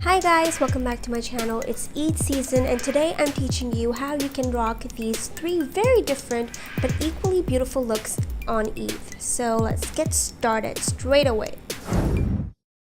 Hi guys, welcome back to my channel. It's Eid season and today I'm teaching you how you can rock these three very different but equally beautiful looks on Eid. So let's get started straight away.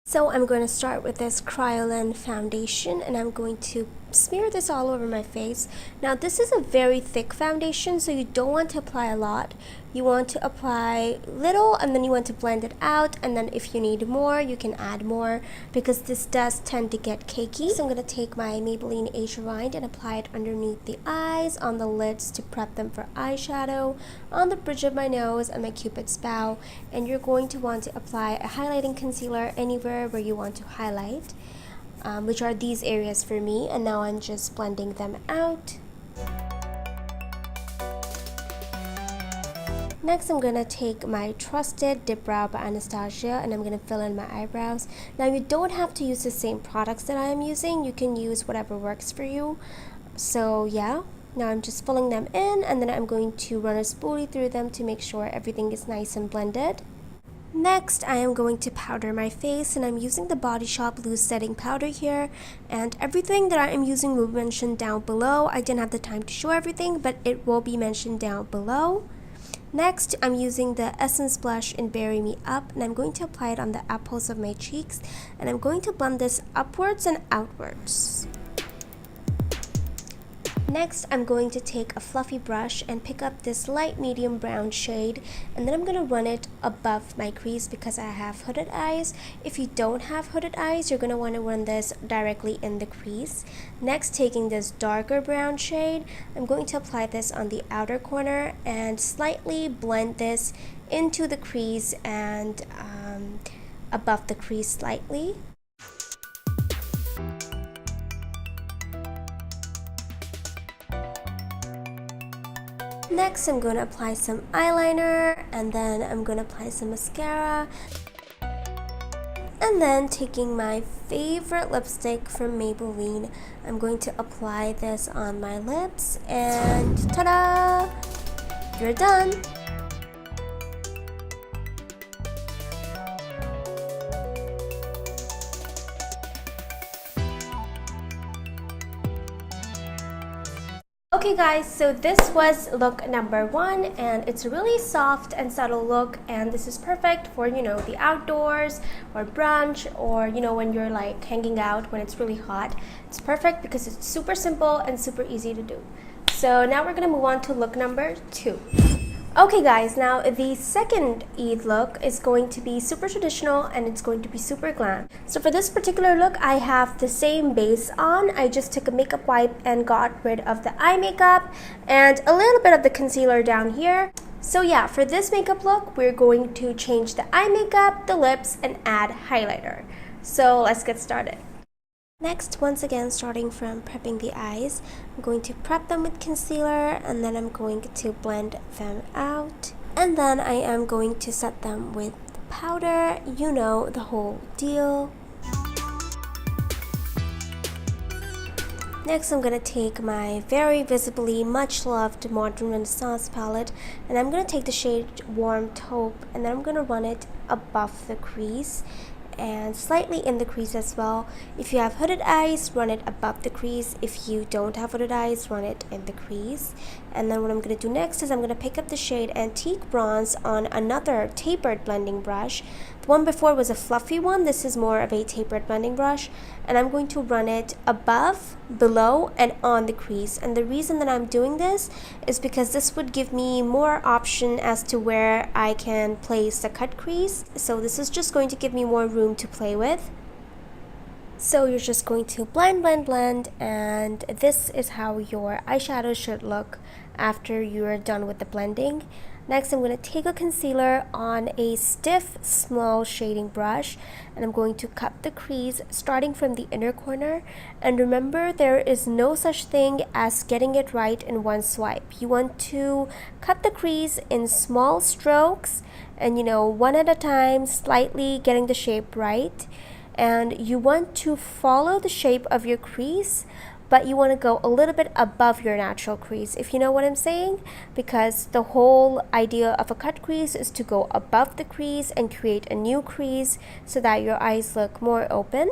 So I'm going to start with this Kryolan foundation and I'm going to smear this all over my face. Now this is a very thick foundation, so you don't want to apply a lot. You want to apply little and then you want to blend it out, and then if you need more you can add more because this does tend to get cakey. So I'm going to take my Maybelline Lash and apply it underneath the eyes, on the lids to prep them for eyeshadow, on the bridge of my nose and my cupid's bow, and you're going to want to apply a highlighting concealer anywhere where you want to highlight. Which are these areas for me, and now I'm just blending them out. Next, I'm gonna take my trusted Dipbrow by Anastasia and I'm gonna fill in my eyebrows. Now you don't have to use the same products that I am using, you can use whatever works for you. So yeah, now I'm just filling them in and then I'm going to run a spoolie through them to make sure everything is nice and blended. Next, I am going to powder my face and I'm using the Body Shop loose setting powder here, and everything that I am using will be mentioned down below. I didn't have the time to show everything, but it will be mentioned down below. Next, I'm using the Essence blush in Bury Me Up and I'm going to apply it on the apples of my cheeks, and I'm going to blend this upwards and outwards. Next, I'm going to take a fluffy brush and pick up this light medium brown shade, and then I'm going to run it above my crease because I have hooded eyes. If you don't have hooded eyes, you're going to want to run this directly in the crease. Next, taking this darker brown shade, I'm going to apply this on the outer corner and slightly blend this into the crease and above the crease slightly. Next, I'm going to apply some eyeliner and then I'm going to apply some mascara. And then taking my favorite lipstick from Maybelline, I'm going to apply this on my lips and ta-da! You're done! Okay guys, so this was look number 1 and it's a really soft and subtle look, and this is perfect for, the outdoors or brunch, or when you're like hanging out when it's really hot. It's perfect because it's super simple and super easy to do. So now we're gonna move on to look number 2. Okay guys, now the second Eid look is going to be super traditional and it's going to be super glam. So for this particular look, I have the same base on. I just took a makeup wipe and got rid of the eye makeup and a little bit of the concealer down here. So yeah, for this makeup look, we're going to change the eye makeup, the lips, and add highlighter. So let's get started. Next, once again, starting from prepping the eyes, I'm going to prep them with concealer and then I'm going to blend them out. And then I am going to set them with powder, the whole deal. Next, I'm going to take my very visibly much loved Modern Renaissance palette and I'm going to take the shade Warm Taupe and then I'm going to run it above the crease and slightly in the crease as well. If you have hooded eyes, run it above the crease. If you don't have hooded eyes, run it in the crease. And then what I'm going to do next is I'm going to pick up the shade Antique Bronze on another tapered blending brush. The one before was a fluffy one. This is more of a tapered blending brush. And I'm going to run it above, below, and on the crease. And the reason that I'm doing this is because this would give me more option as to where I can place the cut crease. So this is just going to give me more room to play with. So you're just going to blend, and this is how your eyeshadow should look after you're done with the blending. Next, I'm going to take a concealer on a stiff, small shading brush and I'm going to cut the crease starting from the inner corner. And remember, there is no such thing as getting it right in one swipe. You want to cut the crease in small strokes and one at a time, slightly getting the shape right. And you want to follow the shape of your crease, but you want to go a little bit above your natural crease, if you know what I'm saying, because the whole idea of a cut crease is to go above the crease and create a new crease so that your eyes look more open.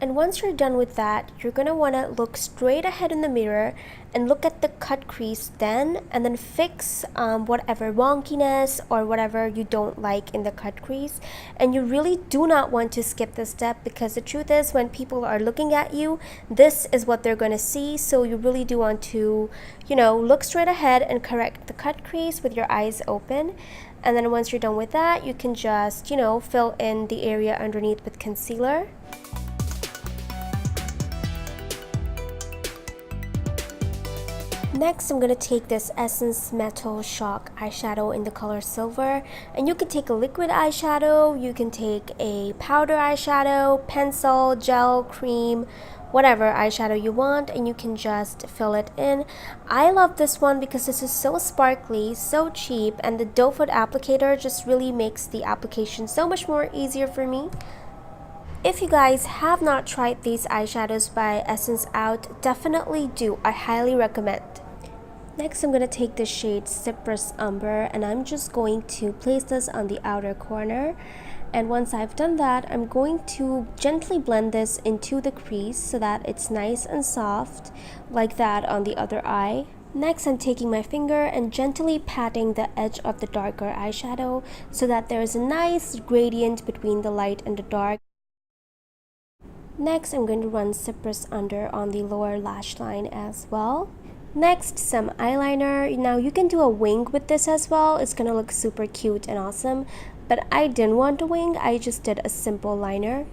And once you're done with that, you're going to want to look straight ahead in the mirror and look at the cut crease then, and then fix whatever wonkiness or whatever you don't like in the cut crease. And you really do not want to skip this step, because the truth is, when people are looking at you, this is what they're going to see. So you really do want to, look straight ahead and correct the cut crease with your eyes open. And then once you're done with that, you can just, fill in the area underneath with concealer. Next, I'm going to take this Essence Metal Shock eyeshadow in the color Silver. And you can take a liquid eyeshadow, you can take a powder eyeshadow, pencil, gel, cream, whatever eyeshadow you want, and you can just fill it in. I love this one because this is so sparkly, so cheap, and the doe foot applicator just really makes the application so much more easier for me. If you guys have not tried these eyeshadows by Essence out, definitely do. I highly recommend. Next, I'm going to take the shade Cypress Umber, and I'm just going to place this on the outer corner. And once I've done that, I'm going to gently blend this into the crease so that it's nice and soft, like that on the other eye. Next, I'm taking my finger and gently patting the edge of the darker eyeshadow so that there's a nice gradient between the light and the dark. Next, I'm going to run Cypress Under on the lower lash line as well. Next, some eyeliner. Now you can do a wing with this as well. It's gonna look super cute and awesome, but I didn't want a wing. I just did a simple liner.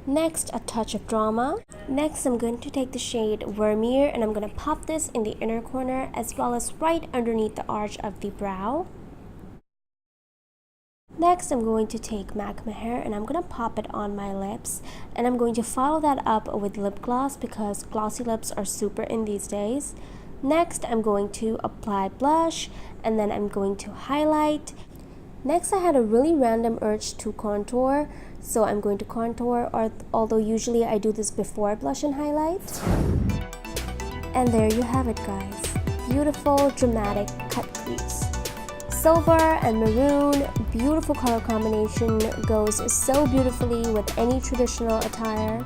Next, a touch of drama. Next, I'm going to take the shade Vermeer, and I'm gonna pop this in the inner corner as well as right underneath the arch of the brow. Next, I'm going to take MAC Meher, and I'm going to pop it on my lips, and I'm going to follow that up with lip gloss because glossy lips are super in these days. Next, I'm going to apply blush, and then I'm going to highlight. Next, I had a really random urge to contour, so I'm going to contour, although usually I do this before blush and highlight. And there you have it, guys. Beautiful, dramatic cut crease. Silver and maroon, beautiful color combination, goes so beautifully with any traditional attire.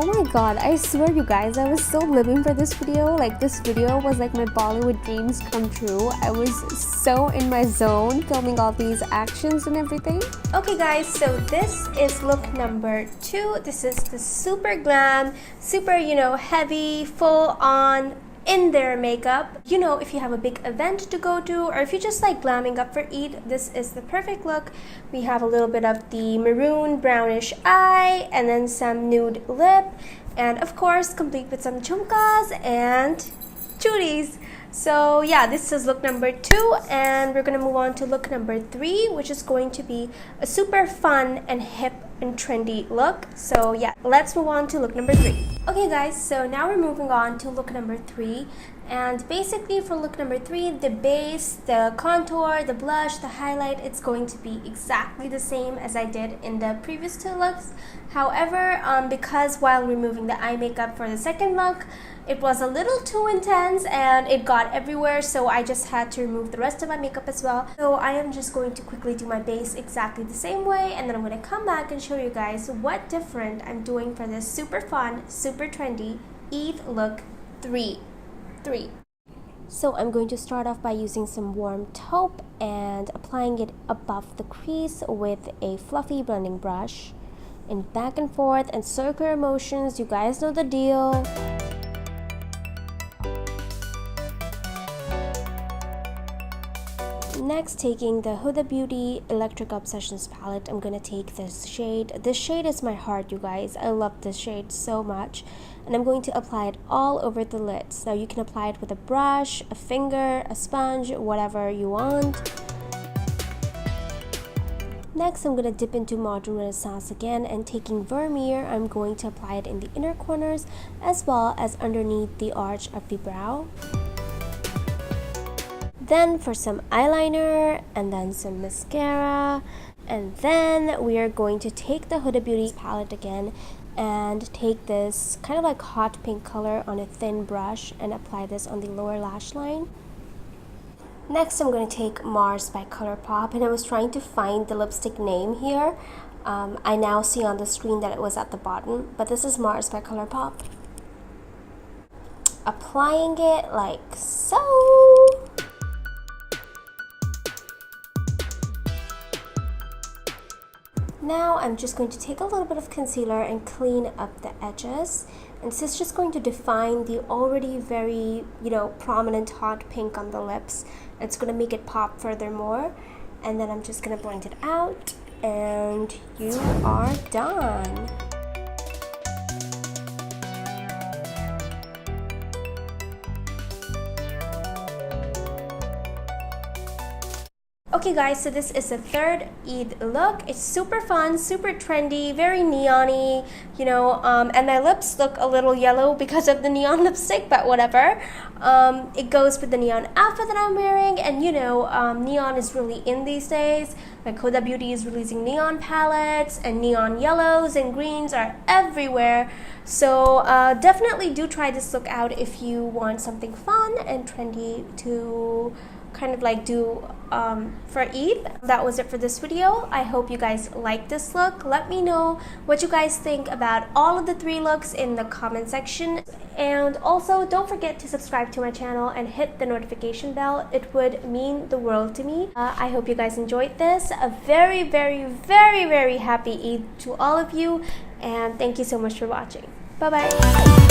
Oh my god, I swear you guys, I was so living for this video. Like, this video was like my Bollywood dreams come true. I was so in my zone filming all these actions and everything. Okay guys, so this is look number 2. This is the super glam, super, heavy, full on in their makeup. If you have a big event to go to, or if you just like glamming up for Eid, this is the perfect look. We have a little bit of the maroon brownish eye, and then some nude lip, and of course complete with some jhumkas and churis. So yeah, this is look number 2, and we're gonna move on to look number 3, which is going to be a super fun and hip and trendy look. So yeah, let's move on to look number 3. Okay guys, so now we're moving on to look number 3, and basically for look number 3, the base, the contour, the blush, the highlight, it's going to be exactly the same as I did in the previous 2 looks. However, because while removing the eye makeup for the second look, it was a little too intense and it got everywhere, so I just had to remove the rest of my makeup as well. So I am just going to quickly do my base exactly the same way, and then I'm going to come back and show you guys what different I'm doing for this super fun, super trendy Eid look 3. So I'm going to start off by using some warm taupe and applying it above the crease with a fluffy blending brush. And back and forth and circular motions, you guys know the deal. Next, taking the Huda Beauty Electric Obsessions palette, I'm gonna take this shade. This shade is my heart, you guys. I love this shade so much. And I'm going to apply it all over the lids. Now you can apply it with a brush, a finger, a sponge, whatever you want. Next, I'm going to dip into Modern Renaissance again, and taking Vermeer, I'm going to apply it in the inner corners as well as underneath the arch of the brow. Then for some eyeliner, and then some mascara, and then we are going to take the Huda Beauty palette again and take this kind of like hot pink color on a thin brush and apply this on the lower lash line. Next, I'm going to take Mars by ColourPop, and I was trying to find the lipstick name here. I now see on the screen that it was at the bottom, but this is Mars by ColourPop. Applying it like so. Now I'm just going to take a little bit of concealer and clean up the edges. And this is just going to define the already very, prominent hot pink on the lips. It's going to make it pop furthermore. And then I'm just going to blend it out. And you are done. Okay guys, so this is the third Eid look. It's super fun, super trendy, very neon-y, and my lips look a little yellow because of the neon lipstick, but whatever. It goes with the neon outfit that I'm wearing, and neon is really in these days. Like Huda Beauty is releasing neon palettes, and neon yellows and greens are everywhere. So definitely do try this look out if you want something fun and trendy to kind of like do for Eid. That was it for this video. I hope you guys like this look. Let me know what you guys think about all of the 3 looks in the comment section. And also don't forget to subscribe to my channel and hit the notification bell. It would mean the world to me. I hope you guys enjoyed this. A very, very, very, very happy Eid to all of you, and thank you so much for watching. Bye bye.